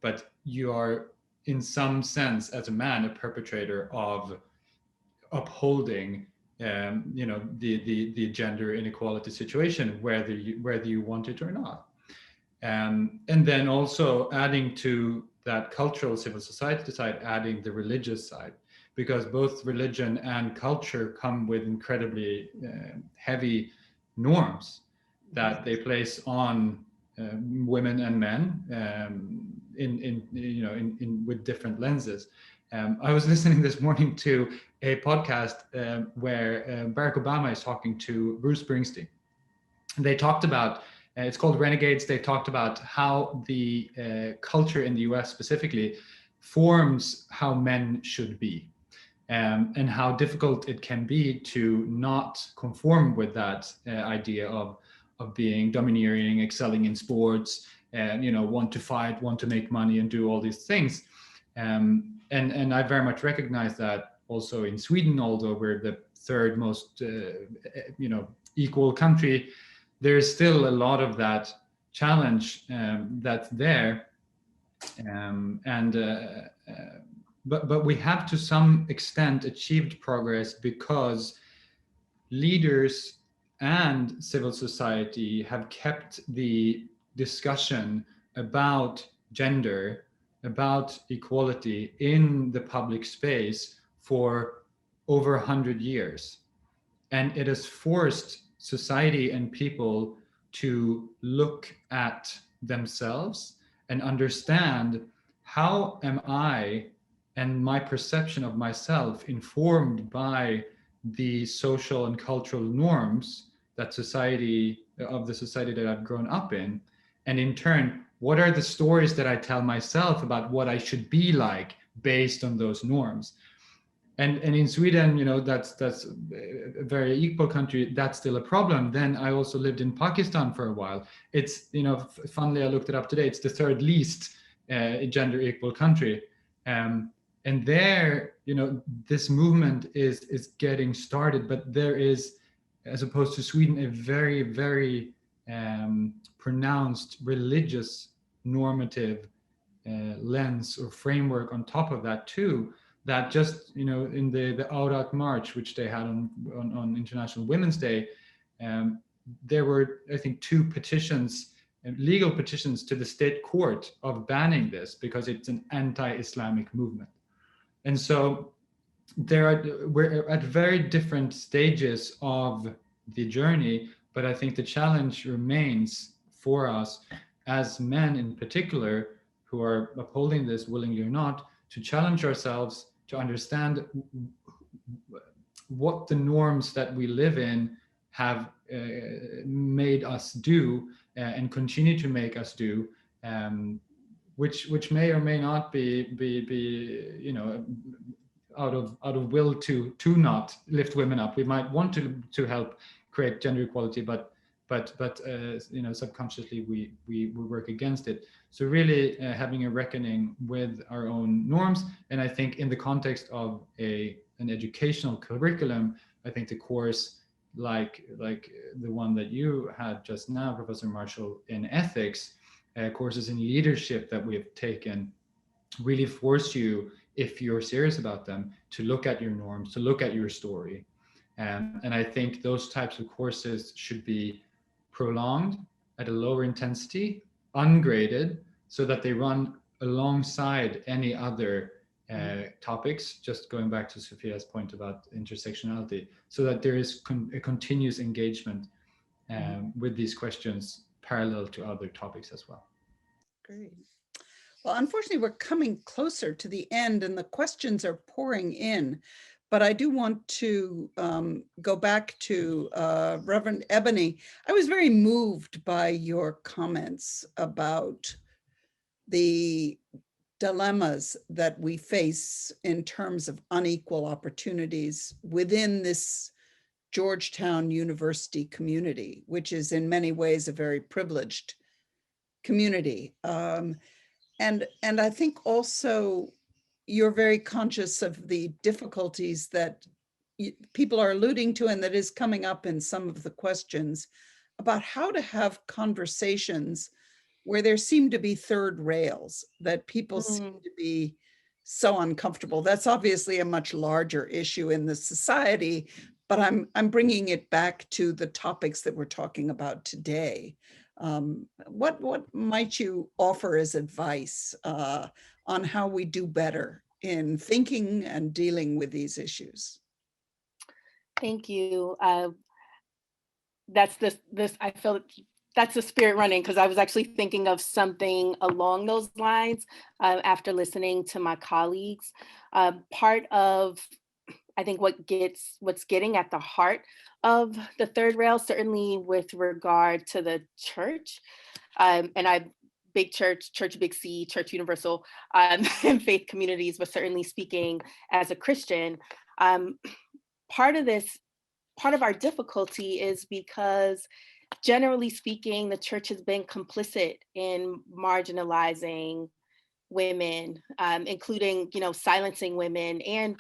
but you are in some sense as a man a perpetrator of upholding the gender inequality situation, whether you want it or not. And then also adding to that cultural civil society side, adding the religious side, because both religion and culture come with incredibly heavy norms that they place on women and men with different lenses. I was listening this morning to a podcast where Barack Obama is talking to Bruce Springsteen. They talked about, it's called Renegades. They talked about how the culture in the US specifically forms how men should be, and how difficult it can be to not conform with that idea of being domineering, excelling in sports, and want to fight, want to make money, and do all these things. And I very much recognize that also in Sweden, although we're the third most equal country, there's still a lot of that challenge that's there, but we have to some extent achieved progress because leaders and civil society have kept the discussion about gender, about equality in the public space for over 100 years. And it has forced society and people to look at themselves and understand, how am I and my perception of myself informed by the social and cultural norms that the society that I've grown up in? And in turn, what are the stories that I tell myself about what I should be like based on those norms? And in Sweden, that's a very equal country. That's still a problem. Then I also lived in Pakistan for a while. It's, funnily, I looked it up today. It's the third least gender equal country. And there, this movement is getting started, but there is, as opposed to Sweden, a very, very pronounced religious normative lens or framework on top of that too. That just, in the Aurat March, which they had on International Women's Day, there were, I think, 2 petitions, legal petitions to the state court of banning this because it's an anti-Islamic movement. And so we're at very different stages of the journey, but I think the challenge remains for us as men in particular, who are upholding this willingly or not, to challenge ourselves to understand what the norms that we live in have made us do and continue to make us do, which may or may not be you know, out of will to not lift women up. We might want to help create gender equality, but you know, subconsciously we work against it. So really having a reckoning with our own norms. And I think in the context of an educational curriculum, I think the course like the one that you had just now, Professor Marshall, in ethics, courses in leadership that we have taken really force you, if you're serious about them, to look at your norms, to look at your story. And I think those types of courses should be prolonged at a lower intensity, ungraded, so that they run alongside any other topics, just going back to Sophia's point about intersectionality, so that there is a continuous engagement with these questions parallel to other topics as well. Great. Well, unfortunately, we're coming closer to the end and the questions are pouring in, but I do want to go back to Reverend Ebony. I was very moved by your comments about the dilemmas that we face in terms of unequal opportunities within this Georgetown University community, which is in many ways a very privileged community. And I think also you're very conscious of the difficulties that people are alluding to and that is coming up in some of the questions about how to have conversations where there seem to be third rails, that people seem to be so uncomfortable. That's obviously a much larger issue in the society, but I'm bringing it back to the topics that we're talking about today. What might you offer as advice on how we do better in thinking and dealing with these issues? Thank you. That's this. I feel that's the spirit running, because I was actually thinking of something along those lines after listening to my colleagues. Part of, I think, what's getting at the heart of the third rail, certainly with regard to the church, and big church, Church Big C, Church Universal, and faith communities, but certainly speaking as a Christian, part of our difficulty is because, generally speaking, the church has been complicit in marginalizing women, including, silencing women and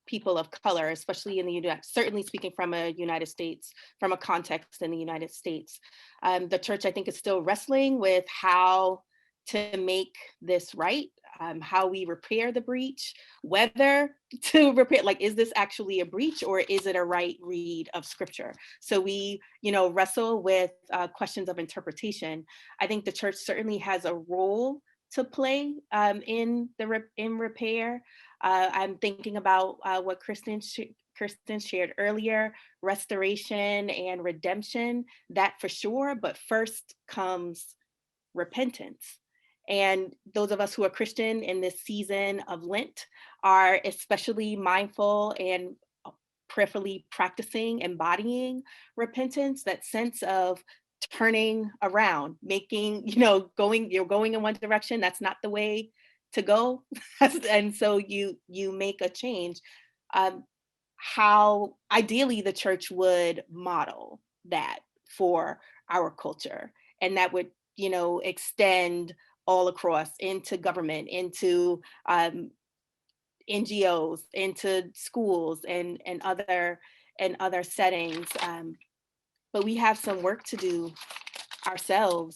people of color, especially in the United, certainly speaking from a context in the United States. The church, I think, is still wrestling with how to make this right, how we repair the breach, whether to repair, is this actually a breach or is it a right read of scripture? So we, wrestle with questions of interpretation. I think the church certainly has a role to play in repair. I'm thinking about what Kristen shared earlier, restoration and redemption, that for sure, but first comes repentance. And those of us who are Christian in this season of Lent are especially mindful and prayerfully practicing, embodying repentance, that sense of turning around, making, you're going in one direction, that's not the way to go. And so you make a change. How ideally the church would model that for our culture, and that would, extend all across into government, into NGOs, into schools and other settings. But we have some work to do ourselves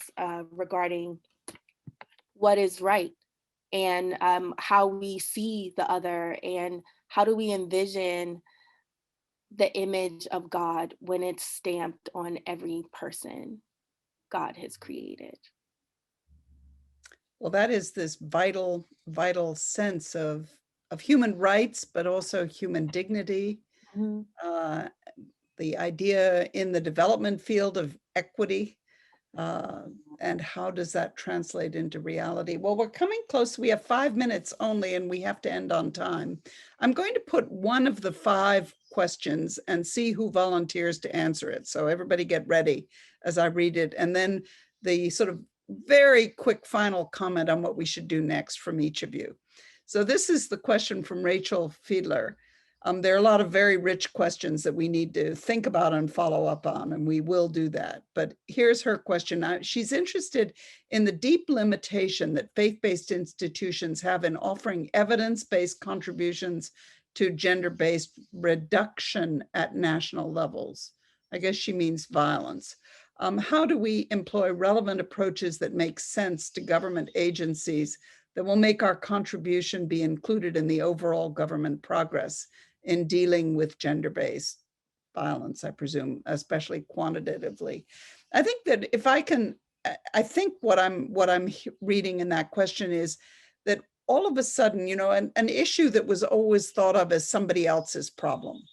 regarding what is right, and how we see the other, and how do we envision the image of God when it's stamped on every person God has created. Well, that is this vital sense of human rights, but also human dignity. The idea in the development field of equity, And how does that translate into reality? Well, we're coming close. We have 5 minutes only, and we have to end on time. I'm going to put one of the 5 questions and see who volunteers to answer it. So everybody get ready as I read it. And then the sort of very quick final comment on what we should do next from each of you. So this is the question from Rachel Fiedler. There are a lot of very rich questions that we need to think about and follow up on, and we will do that. But here's her question. She's interested in the deep limitation that faith-based institutions have in offering evidence-based contributions to gender-based reduction at national levels. I guess she means violence. How do we employ relevant approaches that make sense to government agencies that will make our contribution be included in the overall government progress in dealing with gender-based violence, I presume, especially quantitatively? I think that if I can, I think what I'm reading in that question is that all of a sudden, you know, an issue that was always thought of as somebody else's problem,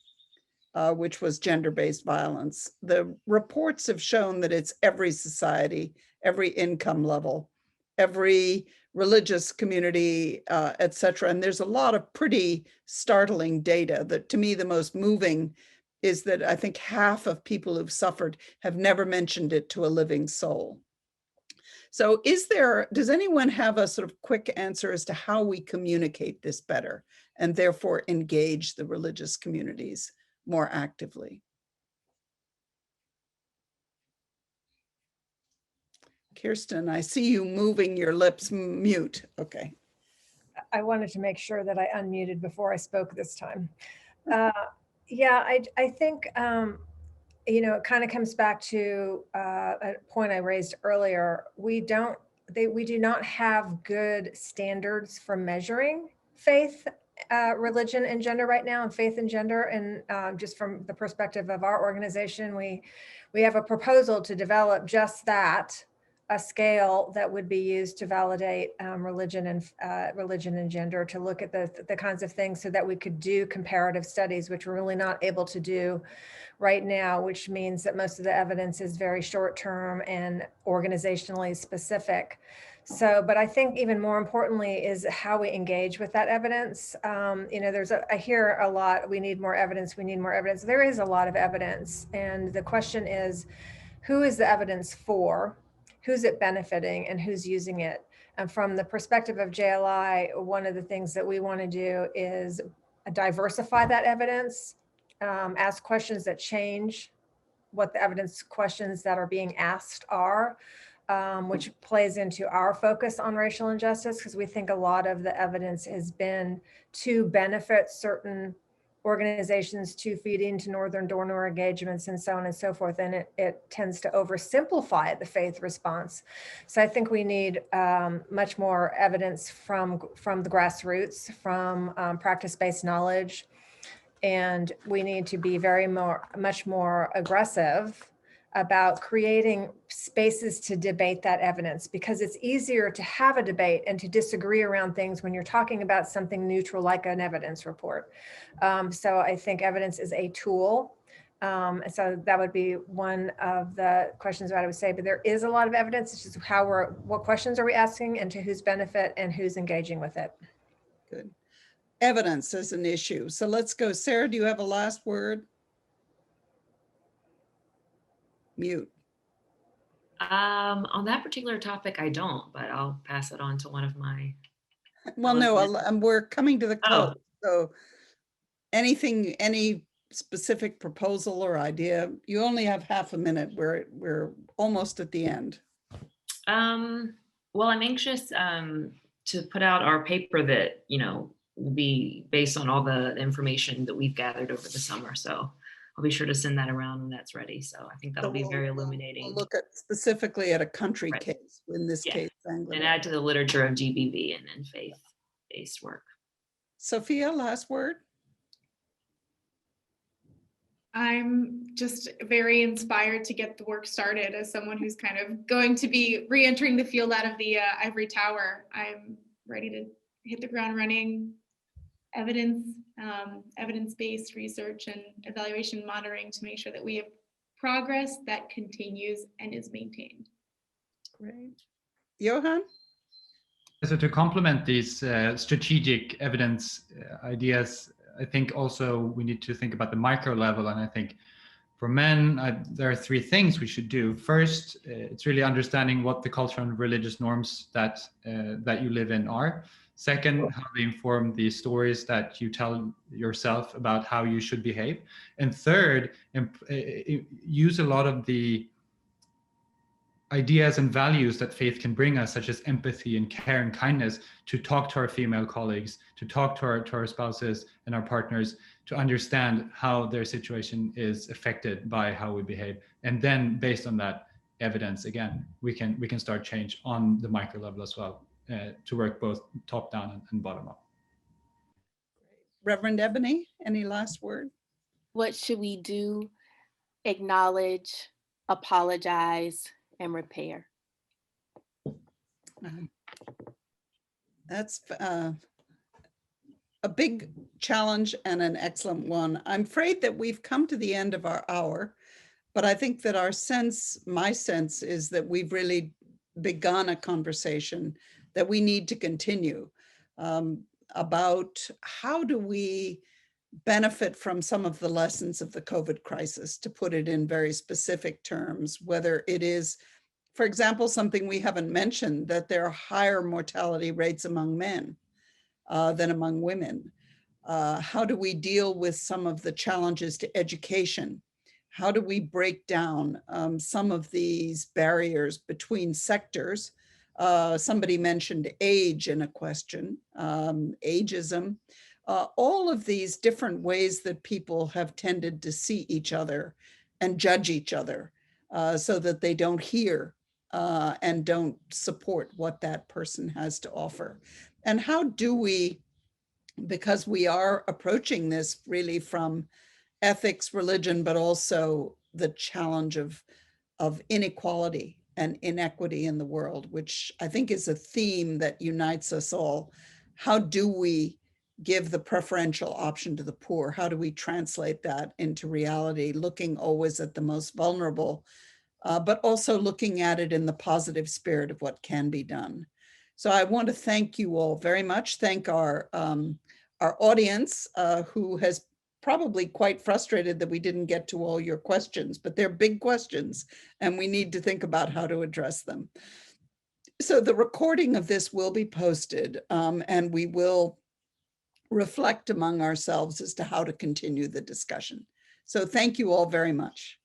which was gender-based violence. The reports have shown that it's every society, every income level, every religious community, et cetera. And there's a lot of pretty startling data. That to me, the most moving is that I think half of people who've suffered have never mentioned it to a living soul. So does anyone have a sort of quick answer as to how we communicate this better and therefore engage the religious communities more actively? Kirsten, I see you moving your lips. Mute. Okay. I wanted to make sure that I unmuted before I spoke this time. Yeah, I think, you know, it kind of comes back to a point I raised earlier. We do not have good standards for measuring faith, religion, and gender right now, and faith and gender. And just from the perspective of our organization, we have a proposal to develop just that, a scale that would be used to validate religion and gender, to look at the kinds of things so that we could do comparative studies, which we're really not able to do right now, which means that most of the evidence is very short-term and organizationally specific. So, but I think even more importantly is how we engage with that evidence. You know, I hear a lot, we need more evidence, we need more evidence. There is a lot of evidence. And the question is, who is the evidence for? Who's it benefiting, and who's using it? And from the perspective of JLI, one of the things that we want to do is diversify that evidence, ask questions that change what the evidence questions that are being asked are, which plays into our focus on racial injustice, because we think a lot of the evidence has been to benefit certain organizations, to feed into Northern donor engagements and so on and so forth. And it tends to oversimplify the faith response. So I think we need much more evidence from the grassroots, from practice-based knowledge. And we need to be much more aggressive about creating spaces to debate that evidence, because it's easier to have a debate and to disagree around things when you're talking about something neutral like an evidence report. So I think evidence is a tool. So that would be one of the questions that I would say, but there is a lot of evidence. It's just what questions are we asking, and to whose benefit, and who's engaging with it. Good. Evidence is an issue. So let's go. Sarah, do you have a last word? Mute. On that particular topic, I don't, but I'll pass it on to one of my. Well, no, we're coming to the close. So any specific proposal or idea? You only have half a minute. We're almost at the end. Well, I'm anxious to put out our paper that, you know, will be based on all the information that we've gathered over the summer. So I'll be sure to send that around when that's ready. So I think that'll be very illuminating. We'll look at specifically at a country Right. case, in this case, and Bangladesh. add to the literature of GBV and faith-based work. Sophia, last word? I'm just very inspired to get the work started as someone who's kind of going to be re-entering the field out of the ivory tower. I'm ready to hit the ground running. Evidence-based research and evaluation monitoring to make sure that we have progress that continues and is maintained. Great. Johan? So to complement these strategic evidence ideas, I think also we need to think about the micro level. And I think for men, there are three things we should do. First, it's really understanding what the cultural and religious norms that you live in are. Second, how they inform the stories that you tell yourself about how you should behave. And third, use a lot of the ideas and values that faith can bring us, such as empathy and care and kindness, to talk to our female colleagues, to talk to our spouses and our partners, to understand how their situation is affected by how we behave. And then based on that evidence, again, we can start change on the micro level as well, to work both top down and bottom up. Reverend Ebony, any last word? What should we do? Acknowledge, apologize, and repair. That's a big challenge and an excellent one. I'm afraid that we've come to the end of our hour, but I think that my sense is that we've really begun a conversation that we need to continue about how do we benefit from some of the lessons of the COVID crisis, to put it in very specific terms, whether it is, for example, something we haven't mentioned, that there are higher mortality rates among men than among women. How do we deal with some of the challenges to education? How do we break down some of these barriers between sectors? Somebody mentioned age in a question, ageism. All of these different ways that people have tended to see each other and judge each other so that they don't hear and don't support what that person has to offer. And how do we, because we are approaching this really from ethics, religion, but also the challenge of inequality and inequity in the world, which I think is a theme that unites us all. How do we give the preferential option to the poor? How do we translate that into reality, looking always at the most vulnerable, but also looking at it in the positive spirit of what can be done? So I want to thank you all very much. Thank our audience who has probably quite frustrated that we didn't get to all your questions, but they're big questions and we need to think about how to address them. So the recording of this will be posted and we will reflect among ourselves as to how to continue the discussion. So thank you all very much.